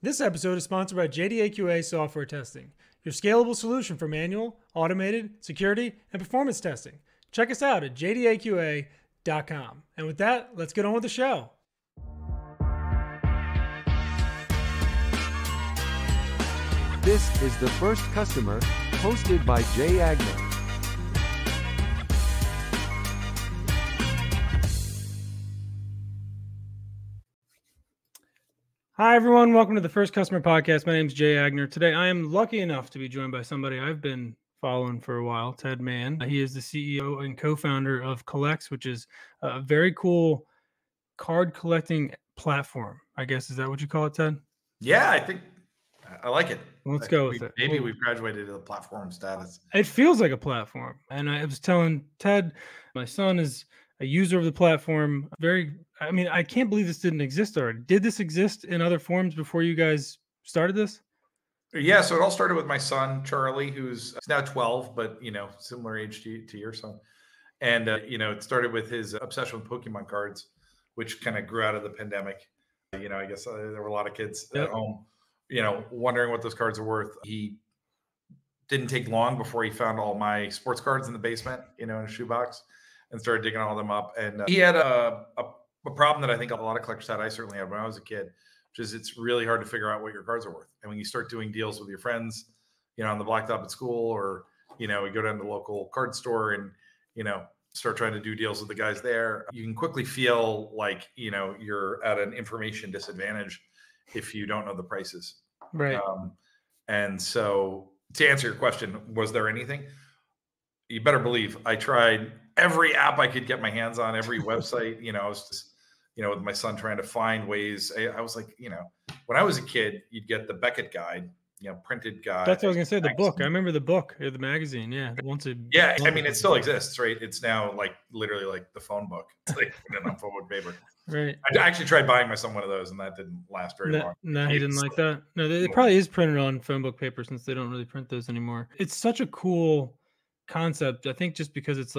This episode is sponsored by JDAQA Software Testing, your scalable solution for manual, automated, security, and performance testing. Check us out at jdaqa.com. And with that, let's get on with the show. This is The First Customer, hosted by Jay Agner. Hi, everyone. Welcome to the First Customer Podcast. My name is Jay Agner. Today, I am lucky enough to be joined by somebody I've been following for a while, Ted Mann. He is the CEO and co-founder of CollX, which is a very cool card collecting platform. I guess, is that what you call it, Ted? Yeah, I think I like it. Let's go with it. Maybe we've graduated to the platform status. It feels like a platform. And I was telling Ted, my son is a user of the platform. I can't believe this didn't exist already. Did this exist in other forms before you guys started this? Yeah, so it all started with my son, Charlie, who's now 12, but, similar age to your son. And, it started with his obsession with Pokémon cards, which kind of grew out of the pandemic. I guess there were a lot of kids at home, wondering what those cards are worth. He didn't take long before he found all my sports cards in the basement, in a shoebox, and started digging all them up. And he had a problem that I think a lot of collectors had. I certainly had when I was a kid, which is it's really hard to figure out what your cards are worth. And when you start doing deals with your friends, on the blacktop at school, or, we go down to the local card store and, start trying to do deals with the guys there, you can quickly feel like, you're at an information disadvantage if you don't know the prices. Right. And so to answer your question, was there anything? You better believe I tried every app I could get my hands on, every website. I was just, with my son trying to find ways. I was like, when I was a kid, you'd get the Beckett guide, printed guide. That's what I was gonna say. The book. I remember the book or the magazine. Yeah. It still exists, right? It's now literally like the phone book. It's like on phone book paper. Right. I actually tried buying my son one of those, and that didn't last very long. No, he didn't like that. No, it probably is printed on phone book paper since they don't really print those anymore. It's such a cool concept. I think just because it's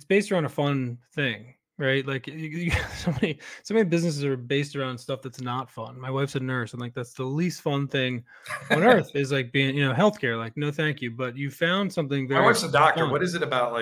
based around a fun thing, right? Like so many businesses are based around stuff that's not fun. My wife's a nurse, and that's the least fun thing on earth is being, healthcare. No, thank you. But you found something very. My wife's a doctor. Fun. What is it about?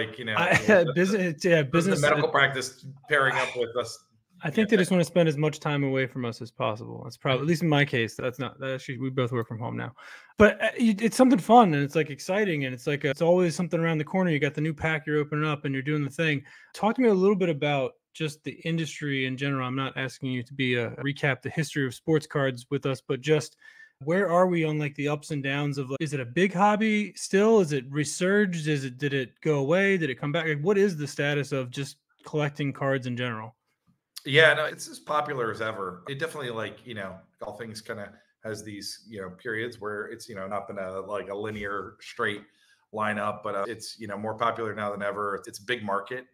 Business. The medical practice pairing up with us. I think they just want to spend as much time away from us as possible. That's probably, at least in my case, actually, we both work from home now, but it's something fun and it's exciting. And it's always something around the corner. You got the new pack you're opening up and you're doing the thing. Talk to me a little bit about just the industry in general. I'm not asking you to recap the history of sports cards with us, but just where are we on the ups and downs of, is it a big hobby still? Is it resurged? Did it go away? Did it come back? What is the status of just collecting cards in general? Yeah, no, it's as popular as ever. It definitely all things kind of has these, periods where it's, not been a linear straight line up, but it's, more popular now than ever. It's a big market.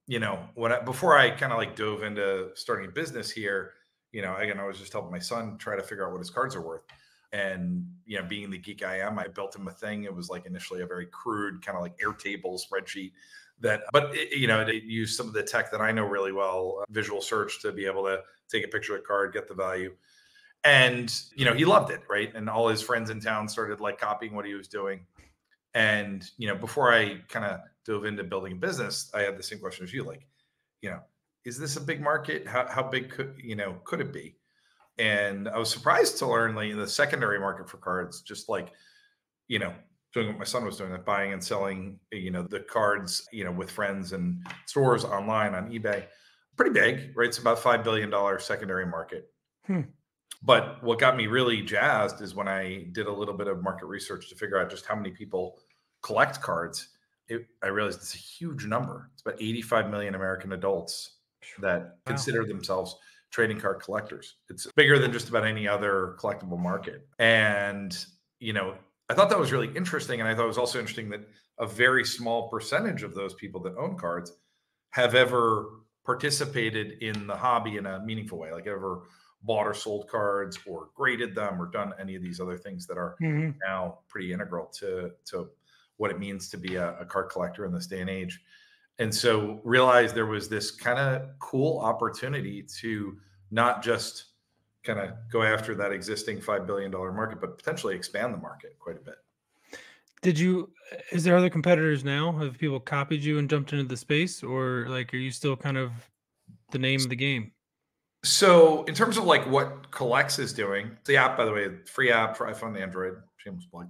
Before I kind of dove into starting a business here, again, I was just helping my son try to figure out what his cards are worth. And, being the geek I am, I built him a thing. It was initially a very crude kind of Airtable spreadsheet. It used some of the tech that I know really well, visual search, to be able to take a picture of the card, get the value. And, he loved it, right? And all his friends in town started copying what he was doing. And, before I kind of dove into building a business, I had the same question as you, is this a big market? How big could it be? And I was surprised to learn the secondary market for cards, just doing what my son was doing, buying and selling, the cards, with friends and stores online on eBay. Pretty big, right? It's about $5 billion secondary market. But what got me really jazzed is when I did a little bit of market research to figure out just how many people collect cards. I realized it's a huge number. It's about 85 million American adults that consider themselves trading card collectors. It's bigger than just about any other collectible market. And, I thought that was really interesting. And I thought it was also interesting that a very small percentage of those people that own cards have ever participated in the hobby in a meaningful way, ever bought or sold cards or graded them or done any of these other things that are now pretty integral to what it means to be a card collector in this day and age. And so realized there was this kind of cool opportunity to not just kind of go after that existing $5 billion market, but potentially expand the market quite a bit. Is there other competitors now? Have people copied you and jumped into the space, or like, are you still kind of the name of the game? So in terms of like what CollX is doing, the app, by the way, free app for iPhone and Android, shameless plug.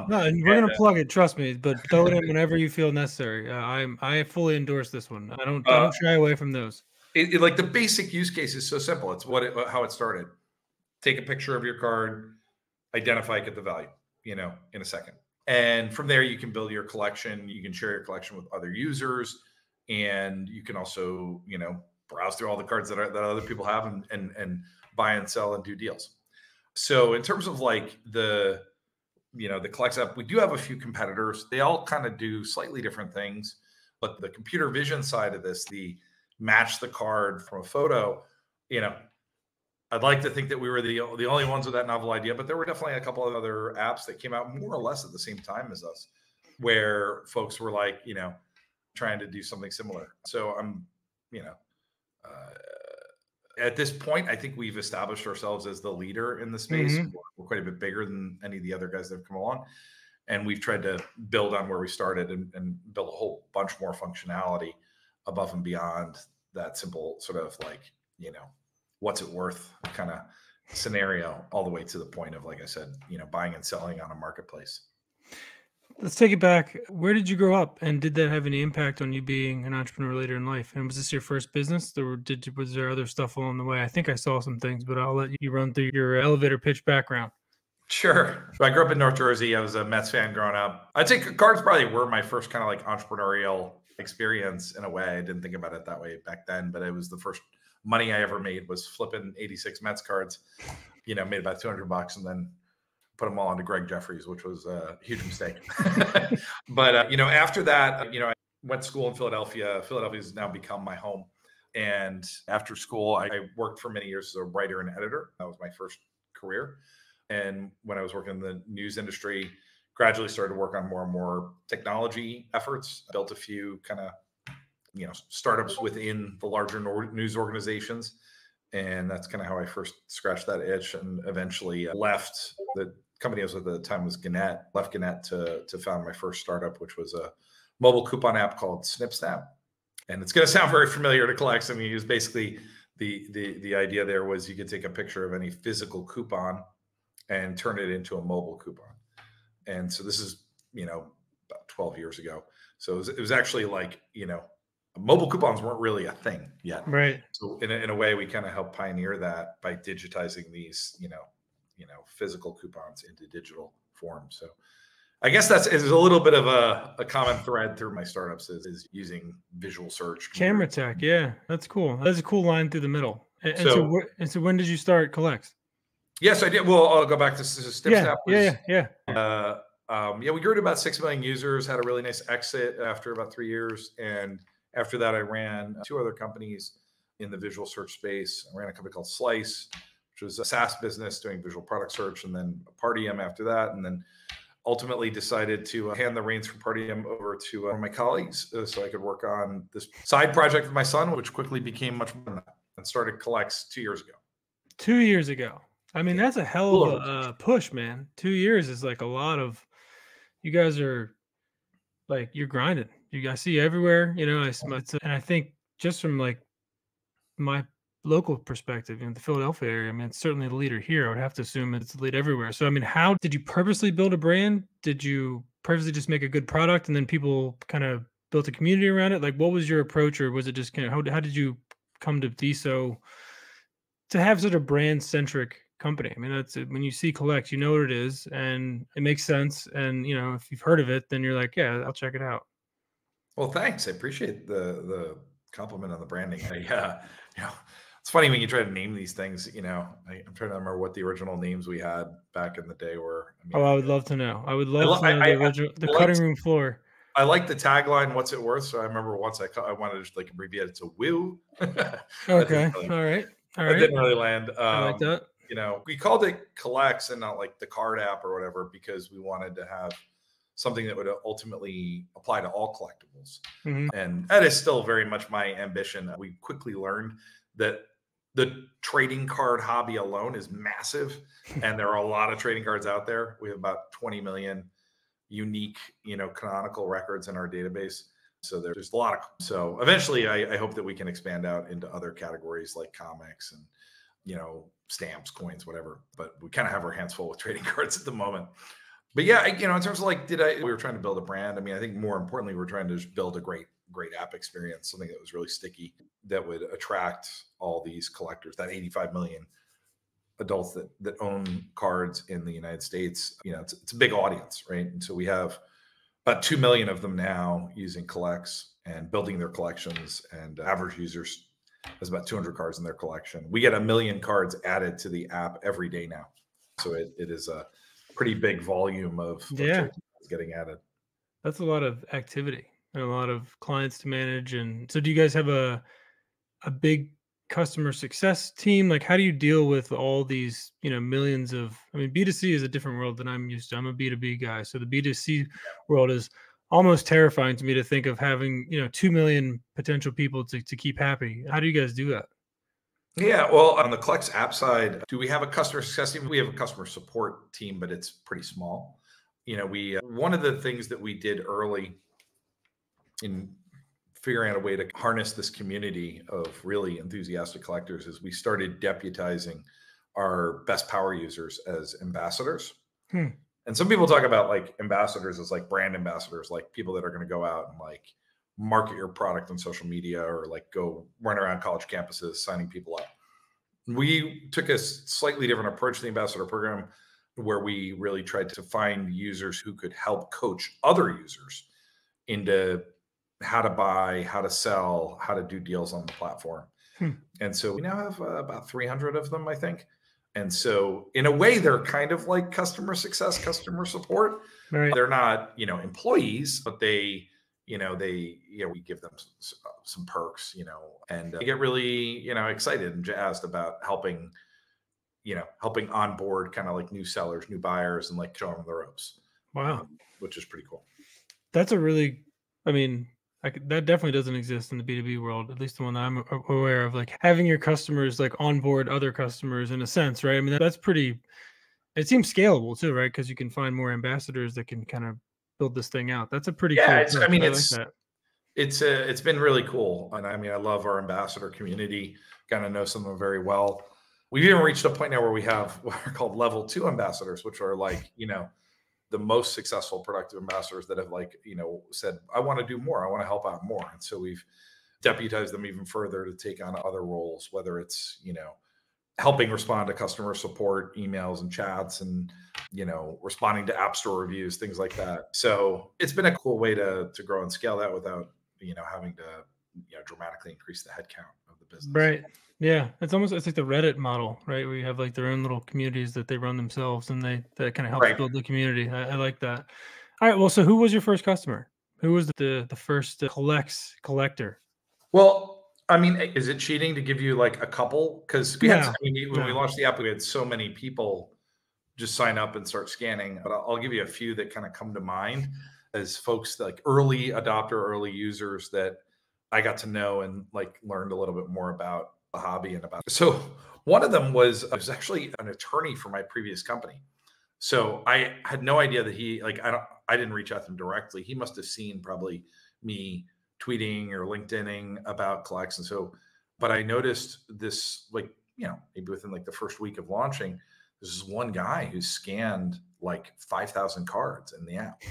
No, and we're gonna plug it. Trust me, but throw it in whenever you feel necessary. I fully endorse this one. I don't shy away from those. Like the basic use case is so simple. It's how it started. Take a picture of your card, identify it, get the value, in a second. And from there, you can build your collection. You can share your collection with other users, and you can also, browse through all the cards that other people have and buy and sell and do deals. So in terms of like the CollX app, we do have a few competitors. They all kind of do slightly different things, but the computer vision side of this, the match the card from a photo, I'd like to think that we were the only ones with that novel idea, but there were definitely a couple of other apps that came out more or less at the same time as us, where folks were like, trying to do something similar. So I'm, at this point, I think we've established ourselves as the leader in the space. Mm-hmm. We're quite a bit bigger than any of the other guys that have come along. And we've tried to build on where we started and build a whole bunch more functionality above and beyond that simple sort of like, what's it worth kind of scenario, all the way to the point of, like I said, buying and selling on a marketplace. Let's take it back. Where did you grow up, and did that have any impact on you being an entrepreneur later in life? And was this your first business, or was there other stuff along the way? I think I saw some things, but I'll let you run through your elevator pitch background. Sure. I grew up in North Jersey. I was a Mets fan growing up. I'd say cards probably were my first kind of like entrepreneurial experience in a way. I didn't think about it that way back then, but it was the first money I ever made was flipping 86 Mets cards, made about $200 and then put them all into Greg Jeffries, which was a huge mistake. But, after that, I went to school in Philadelphia. Philadelphia has now become my home. And after school, I worked for many years as a writer and editor. That was my first career. And when I was working in the news industry, gradually started to work on more and more technology efforts, built a few kind of, startups within the larger news organizations. And that's kind of how I first scratched that itch, and eventually left the company I was with at the time was Gannett, left Gannett to found my first startup, which was a mobile coupon app called SnipSnap. And it's going to sound very familiar to CollX. I mean, it was basically the idea there was you could take a picture of any physical coupon and turn it into a mobile coupon. And so this is, about 12 years ago. So it was actually like, mobile coupons weren't really a thing yet. Right. So in a way, we kind of helped pioneer that by digitizing these, physical coupons into digital form. So I guess is a little bit of a common thread through my startups is using visual search. Camera tech. Yeah, that's cool. That's a cool line through the middle. And so when did you start CollX? Yes, I did. Well, I'll go back to SnipSnap. Yeah. We grew to about 6 million users, had a really nice exit after about 3 years. And after that, I ran 2 other companies in the visual search space. I ran a company called Slice, which was a SaaS business doing visual product search, and then Partium after that. And then ultimately decided to hand the reins from Partium over to one of my colleagues so I could work on this side project with my son, which quickly became much more than that, and started CollX 2 years ago. 2 years ago. I mean, that's a hell of a push, man. 2 years is like a lot of, you guys are like, you're grinding. You guys see everywhere, and I think just from like my local perspective, the Philadelphia area, I mean, it's certainly the leader here. I would have to assume it's the lead everywhere. So, I mean, how did you purposely build a brand? Did you purposely just make a good product and then people kind of built a community around it? Like, what was your approach, or was it just kind of, how did you come to be to have such a brand centric company? I mean, that's when you see CollX, you know what it is, and it makes sense. And if you've heard of it, then you're like, yeah, I'll check it out. Well, thanks. I appreciate the compliment on the branding. It's funny when you try to name these things. I'm trying to remember what the original names we had back in the day were. I would love to know. I would love to know the original, the cutting room floor. I like the tagline, "What's it worth?" So I remember once I wanted to just like abbreviate it to WOO. Okay. All right. It didn't really land. I like that. We called it CollX and not like the card app or whatever, because we wanted to have something that would ultimately apply to all collectibles. Mm-hmm. And that is still very much my ambition. We quickly learned that the trading card hobby alone is massive, and there are a lot of trading cards out there. We have about 20 million unique, canonical records in our database. So there's a lot of. So eventually, I hope that we can expand out into other categories like comics and stamps, coins, whatever. But we kind of have our hands full with trading cards at the moment. But yeah, in terms of like, we were trying to build a brand. I mean, I think more importantly, we're trying to just build a great app experience, something that was really sticky, that would attract all these collectors, that 85 million adults that own cards in the United States. It's a big audience, right? And so we have about 2 million of them now using CollX and building their collections, and average users has about 200 cards in their collection. We get 1 million cards added to the app every day now. So it is a pretty big volume of trades getting added. That's a lot of activity and a lot of clients to manage. And so do you guys have a big customer success team? Like, how do you deal with all these, millions of, B2C is a different world than I'm used to. I'm a B2B guy. So the B2C world is almost terrifying to me to think of having, 2 million potential people to keep happy. How do you guys do that? Yeah, well, on the CollX app side, do we have a customer success team? We have a customer support team, but it's pretty small. One of the things that we did early in figuring out a way to harness this community of really enthusiastic collectors is we started deputizing our best power users as ambassadors. And some people talk about like ambassadors as like brand ambassadors, like people that are going to go out and like market your product on social media, or like go run around college campuses signing people up. We took a slightly different approach to the ambassador program, where we really tried to find users who could help coach other users into how to buy, how to sell, how to do deals on the platform. And so we now have about 300 of them, I think. And so in a way, they're kind of like customer success, customer support. Right. They're not, employees, but we give them some perks, and they get really, excited and jazzed about helping onboard kind of like new sellers, new buyers, and like showing them the ropes. Wow. Which is pretty cool. That's a really, that definitely doesn't exist in the B2B world, at least the one that I'm aware of, like having your customers like onboard other customers in a sense, right? That's pretty, it seems scalable too, right? Because you can find more ambassadors that can kind of build this thing out. That's a pretty cool approach. I like that. It's been really cool. And I love our ambassador community, kind of know some of them very well. We've even reached a point now where we have what are called level 2 ambassadors, which are like, the most successful productive ambassadors that have like, said, I want to do more. I want to help out more. And so we've deputized them even further to take on other roles, whether it's, helping respond to customer support emails and chats, and, responding to app store reviews, things like that. So it's been a cool way to grow and scale that without, having to, dramatically increase the headcount of the business. Right. Yeah. It's like the Reddit model, right? Where you have like their own little communities that they run themselves, and that kind of helps build the community. I like that. All right. Well, so who was your first customer? Who was the first CollX collector? Well, is it cheating to give you like a couple? Because when we launched the app, we had so many people just sign up and start scanning. But I'll give you a few that kind of come to mind as folks like early adopter, early users that I got to know and like learned a little bit more about the hobby and about. So one of them was actually an attorney for my previous company. So I had no idea that I didn't reach out to him directly. He must have seen probably me tweeting or LinkedIning about CollX. And so, but I noticed this, like, maybe within like the first week of launching, there's this one guy who scanned like 5,000 cards in the app,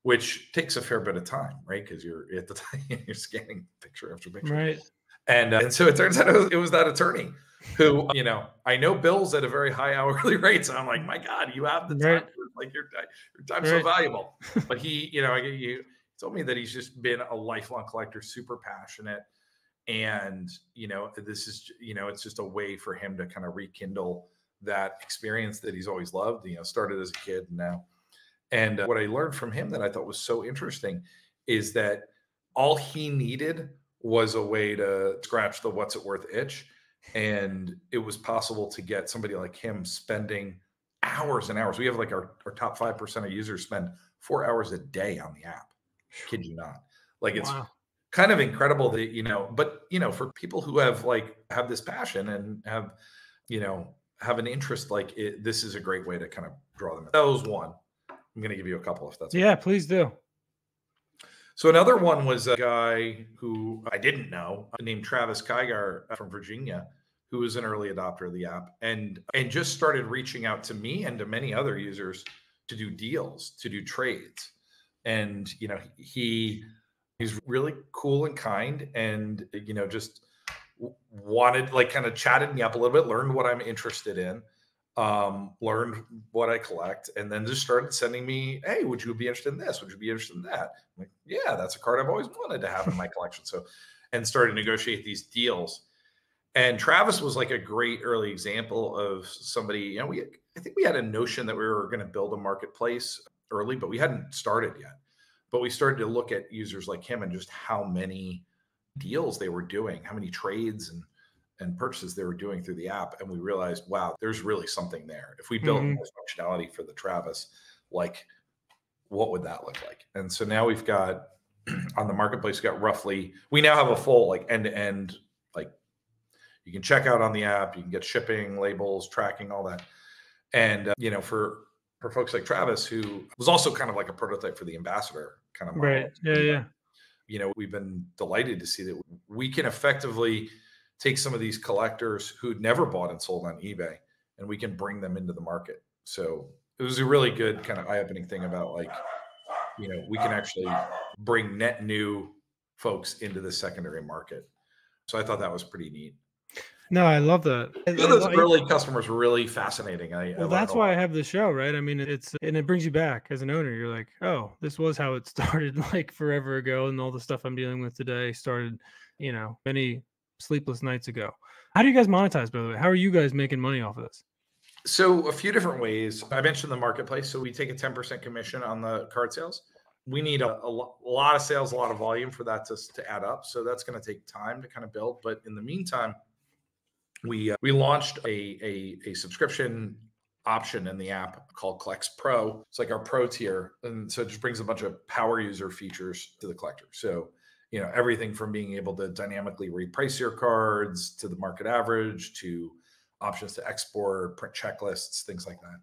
which takes a fair bit of time, right? Because you're at the time you're scanning picture after picture. Right. And so it turns out it was that attorney who, I know bills at a very high hourly rate. So I'm like, my God, you have the time. Like your time's so valuable. But he told me that he's just been a lifelong collector, super passionate. And, this is, it's just a way for him to kind of rekindle that experience that he's always loved, started as a kid and now. And what I learned from him that I thought was so interesting is that all he needed was a way to scratch the what's it worth itch. And it was possible to get somebody like him spending hours and hours. We have like our top 5% of users spend 4 hours a day on the app. Kid you not. Like kind of incredible that, but, for people who have this passion and have an interest, this is a great way to kind of draw them in. That was one. I'm going to give you a couple if that's okay. Yeah, please do. So another one was a guy who I didn't know, named Travis Kygar from Virginia, who was an early adopter of the app and just started reaching out to me and to many other users to do deals, to do trades. And, he's really cool and kind and, just wanted, kind of chatted me up a little bit, learned what I'm interested in, learned what I collect, and then just started sending me, hey, would you be interested in this? Would you be interested in that? I'm like, yeah, that's a card I've always wanted to have in my collection. So, and started to negotiate these deals. And Travis was like a great early example of somebody, I think we had a notion that we were going to build a marketplace early, but we hadn't started yet. But we started to look at users like him and just how many deals they were doing, how many trades and purchases they were doing through the app. And we realized, wow, there's really something there. If we built more functionality for the Travis, what would that look like? And so now we've got on the marketplace, we now have a full end-to-end, you can check out on the app, you can get shipping, labels, tracking, all that. And, for folks like Travis, who was also kind of like a prototype for the ambassador kind of model. Right. Yeah. We've been delighted to see that we can effectively take some of these collectors who'd never bought and sold on eBay, and we can bring them into the market. So it was a really good kind of eye-opening thing about we can actually bring net new folks into the secondary market. So I thought that was pretty neat. No, I love that. Those early customers were really fascinating. That's why I have the show, right? I mean, and it brings you back as an owner. You're like, oh, this was how it started forever ago, and all the stuff I'm dealing with today started, many sleepless nights ago. How do you guys monetize, by the way? How are you guys making money off of this? So a few different ways. I mentioned the marketplace. So we take a 10% commission on the card sales. We need a lot of sales, a lot of volume for that to add up. So that's going to take time to kind of build. But in the meantime, we launched a subscription option in the app called CollX Pro. It's like our pro tier. And so it just brings a bunch of power user features to the collector. So, everything from being able to dynamically reprice your cards to the market average to options to export, print checklists, things like that.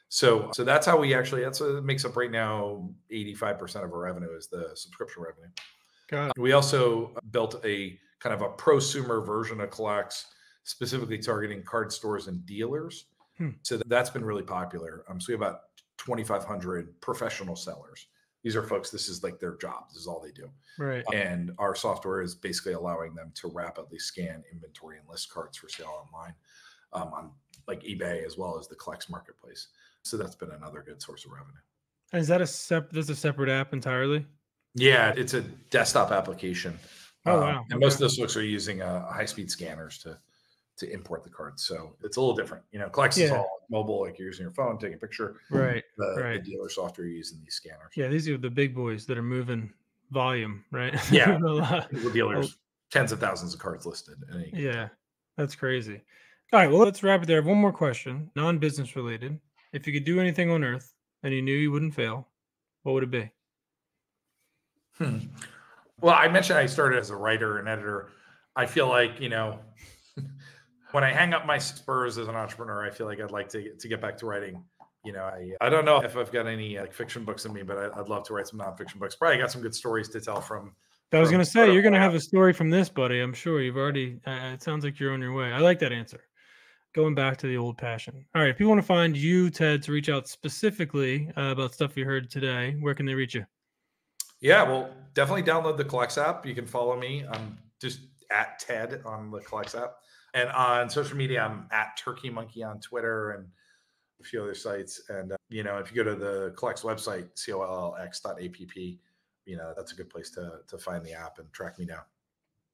So that's how it makes up right now 85% of our revenue is the subscription revenue. Got it. We also built a kind of a prosumer version of CollX, specifically targeting card stores and dealers. So that's been really popular. So we have about 2,500 professional sellers. These are folks, this is like their job. This is all they do. Right. And our software is basically allowing them to rapidly scan inventory and list cards for sale online on eBay as well as the CollX marketplace. So that's been another good source of revenue. And is that a separate app entirely? Yeah, it's a desktop application. Oh, wow. And most of those folks are using high-speed scanners to import the cards. So it's a little different. CollX is all mobile, like you're using your phone, take a picture. Right. The dealer software you're using these scanners. Yeah, these are the big boys that are moving volume, right? Yeah. The dealers, tens of thousands of cards listed. Yeah, that's crazy. All right, well, let's wrap it there. I have one more question, non-business related. If you could do anything on earth and you knew you wouldn't fail, what would it be? Well, I mentioned I started as a writer and editor. I feel like, when I hang up my spurs as an entrepreneur, I feel like I'd like to get back to writing. I don't know if I've got any fiction books in me, but I'd love to write some nonfiction books. Probably got some good stories to tell from. I was going to say, you're going to have a story from this, buddy. I'm sure you've already, it sounds like you're on your way. I like that answer. Going back to the old passion. All right. If people want to find you, Ted, to reach out specifically about stuff you heard today, where can they reach you? Yeah, well, definitely download the CollX app. You can follow me. I'm just at Ted on the CollX app. And on social media, I'm at Turkey Monkey on Twitter and a few other sites. And, if you go to the CollX website, CollX.app, that's a good place to find the app and track me down.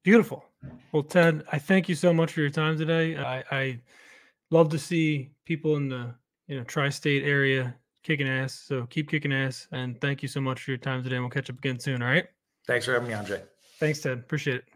Beautiful. Well, Ted, I thank you so much for your time today. I love to see people in the tri-state area kicking ass. So keep kicking ass. And thank you so much for your time today. And we'll catch up again soon. All right. Thanks for having me on, Jay. Thanks, Ted. Appreciate it.